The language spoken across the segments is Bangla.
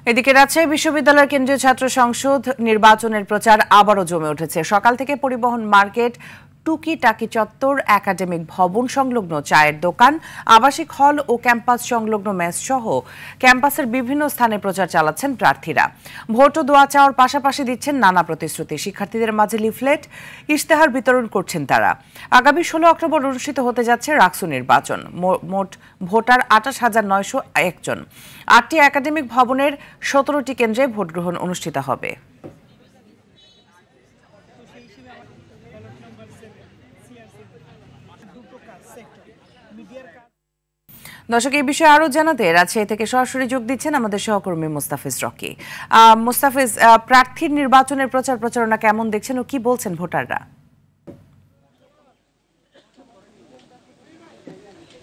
এদিকে রাজশাহী বিশ্ববিদ্যালয়ের কেন্দ্রীয় ছাত্র সংসদ নির্বাচনের প্রচার আবারও জমে উঠেছে। সকাল থেকে পরিবহন মার্কেট, টুকিটাকি চত্বর, একাডেমিক ভবন সংলগ্ন চায়ের দোকান, আবাসিক হল ও ক্যাম্পাস সংলগ্ন মেস সহ ক্যাম্পাসের বিভিন্ন স্থানে প্রচার চালাচ্ছেন প্রার্থীরা। ভোট ও দোয়া চাওয়ার পাশাপাশি দিচ্ছেন নানা প্রতিশ্রুতি। শিক্ষার্থীদের মাঝে লিফলেট, ইশতেহার বিতরণ করছেন তারা। আগামী 16 অক্টোবর অনুষ্ঠিত হতে যাচ্ছে রাকসু নির্বাচন। মোট ভোটার 28,901 জন। 8টি একাডেমিক ভবনের 17টি কেন্দ্রে ভোট গ্রহণ অনুষ্ঠিত হবে। দর্শক, এই বিষয়ে আরো জানাতে রাজশাহী থেকে সরাসরি যোগ দিচ্ছেন আমাদের সহকর্মী মুস্তাফিজ রকি। মুস্তাফিজ, প্রার্থীর নির্বাচনের প্রচার প্রচারণা কেমন দেখছেন ও কি বলছেন ভোটাররা?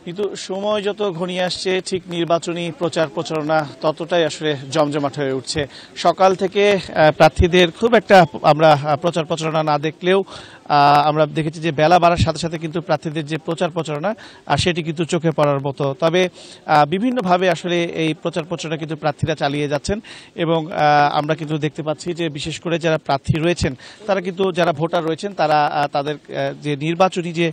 কিন্তু সময় যত ঘনিয়ে আসছে ঠিক নির্বাচনী প্রচার প্রচারণা ততটাই আসলে জমজমাট হয়ে উঠছে। সকাল থেকে প্রার্থীদের খুব একটা আমরা প্রচার প্রচারণা না দেখলেও আমরা দেখেছি যে বেলা বাড়ার সাথে সাথে কিন্তু প্রার্থীদের যে প্রচার প্রচারণা সেটি কিন্তু চোখে পড়ার মতো। তবে বিভিন্নভাবে আসলে এই প্রচার প্রচারণা কিন্তু প্রার্থীরা চালিয়ে যাচ্ছেন এবং আমরা কিন্তু দেখতে পাচ্ছি যে বিশেষ করে যারা প্রার্থী রয়েছেন তারা কিন্তু যারা ভোটার রয়েছেন তারা তাদের যে নির্বাচনী যে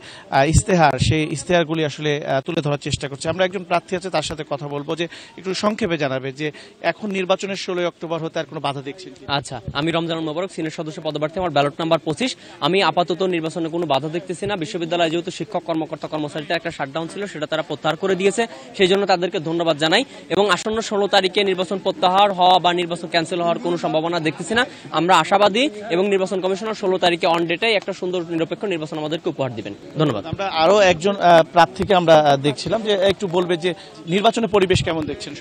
ইশতেহার সেই ইশতেহারগুলি আসলে তুলে ধরার চেষ্টা করছে। আমরা একজন প্রার্থী আছে তার সাথে কথা বলবো, যে একটু সংক্ষেপে জানাবে যে এখন নির্বাচনের 16 অক্টোবর হতে আর কোনো বাধা দেখছেন? আচ্ছা, আমি রমজান মোবারক, সিনিয়র সদস্য পদপ্রার্থী, আমার ব্যালট নাম্বার 25। আমি আপাতত নির্বাচনে কোনো বাধা দেখতেছি না। বিশ্ববিদ্যালয়ে যেহেতু শিক্ষক কর্মকর্তা কর্মচারীদের একটা শাটডাউন ছিল সেটা তারা প্রত্যাহার করে দিয়েছে, সেই জন্য তাদেরকে ধন্যবাদ জানাই। এবং আসন্ন 16 তারিখে নির্বাচন প্রত্যাহার হওয়া বা নির্বাচন ক্যান্সেল হওয়ার কোনো সম্ভাবনা দেখতেছি না। আমরা আশাবাদী এবং নির্বাচন কমিশনার 16 তারিখে অন ডেটাই একটা সুন্দর নিরপেক্ষ নির্বাচন আমাদেরকে উপহার দিবেন। ধন্যবাদ। আমরা আরো একজন প্রার্থীকে আমরা দেখছিলাম, যে একটু বলবে যে নির্বাচনের পরিবেশ কেমন দেখছেন?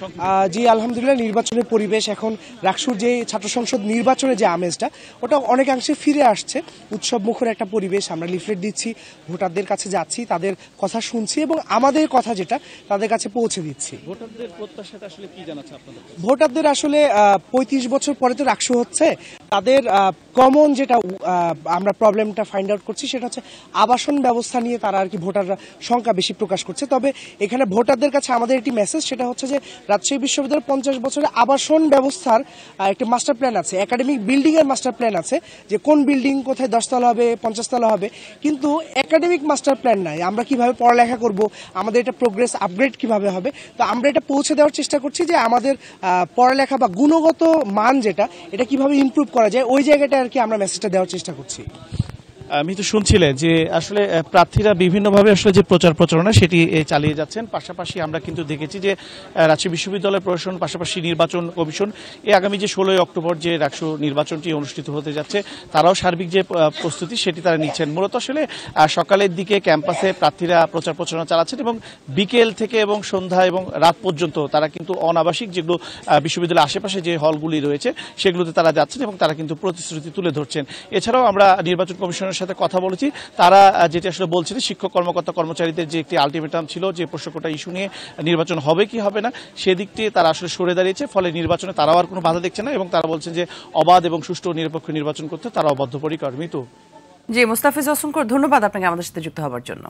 জি আলহামদুলিল্লাহ, নির্বাচনের পরিবেশ এখন রাকসুর যে ছাত্র সংসদ নির্বাচনের যে আমেজটা ওটা অনেকাংশে ফিরে আসছে। উৎসব মুখর একটা পরিবেশ। আমরা লিফলেট দিচ্ছি, ভোটারদের কাছে যাচ্ছি, তাদের কথা শুনছি এবং আমাদের কথা যেটা তাদের কাছে পৌঁছে দিচ্ছি। ভোটারদের প্রত্যাশাটা আসলে কি জানাচ্ছে আপনাদের? ভোটারদের আসলে 35 বছর পরে তো রাকসু হচ্ছে, তাদের কমন যেটা আমরা প্রবলেমটা ফাইন্ড আউট করছি সেটা হচ্ছে আবাসন ব্যবস্থা নিয়ে তারা আর কি ভোটাররা সংখ্যা বেশি প্রকাশ করছে। তবে এখানে ভোটারদের কাছে আমাদের একটি মেসেজ, সেটা হচ্ছে যে রাজশাহী বিশ্ববিদ্যালয়ের 50 বছরের আবাসন ব্যবস্থার একটি মাস্টার প্ল্যান আছে, একাডেমিক বিল্ডিং এর মাস্টার প্ল্যান আছে, যে কোন বিল্ডিং কোথায় 10 তলা হবে 50 তলা হবে, কিন্তু একাডেমিক মাস্টার প্ল্যান নাই। আমরা কিভাবে পড়ালেখা করব, আমাদের এটা প্রোগ্রেস আপগ্রেড কিভাবে হবে, তো আমরা এটা পৌঁছে দেওয়ার চেষ্টা করছি যে আমাদের পড়ালেখা বা গুণগত মান যেটা এটা কিভাবে ইমপ্রুভ করা যায়, ওই জায়গাটা আর কি আমরা মেসেজটা দেওয়ার চেষ্টা করছি। আমি তো শুনছিলেন যে আসলে প্রার্থীরা বিভিন্নভাবে আসলে যে প্রচার প্রচারণা সেটি চালিয়ে যাচ্ছেন। পাশাপাশি আমরা কিন্তু দেখেছি যে রাজশাহী বিশ্ববিদ্যালয় প্রশাসন পাশাপাশি নির্বাচন কমিশন আগামী যে 16 অক্টোবর যে রাকসু নির্বাচনটি অনুষ্ঠিত হতে যাচ্ছে তারাও সার্বিক যে প্রস্তুতি সেটি তারা নিচ্ছেন। মূলত আসলে সকালের দিকে ক্যাম্পাসে প্রার্থীরা প্রচার প্রচারণা চালাচ্ছেন এবং বিকেল থেকে এবং সন্ধ্যা এবং রাত পর্যন্ত তারা কিন্তু অনাবাসিক যেগুলো বিশ্ববিদ্যালয়ের আশেপাশে যে হলগুলি রয়েছে সেগুলোতে তারা যাচ্ছেন এবং তারা কিন্তু প্রতিশ্রুতি তুলে ধরছেন। এছাড়াও আমরা নির্বাচন কমিশনের সাথে কথা বলেছি, তারা যেটি আসলে বলছেন শিক্ষক কর্মকর্তা কর্মচারীদের যে একটি আলটিমেটাম ছিল যে প্রশ্নটা ইস্যু নিয়ে নির্বাচন হবে কি হবে না সেদিক দিয়ে তারা আসলে সরে দাঁড়িয়েছে, ফলে নির্বাচনে তারাও আর কোনো বাধা দেখছে না এবং তারা বলছেন যে অবাধ এবং সুষ্ঠু নিরপেক্ষ নির্বাচন করতে তারা বদ্ধপরিকর। মিতু। জি মুস্তাফিজ, অসংখ্য ধন্যবাদ আপনাকে আমাদের সাথে যুক্ত হওয়ার জন্য।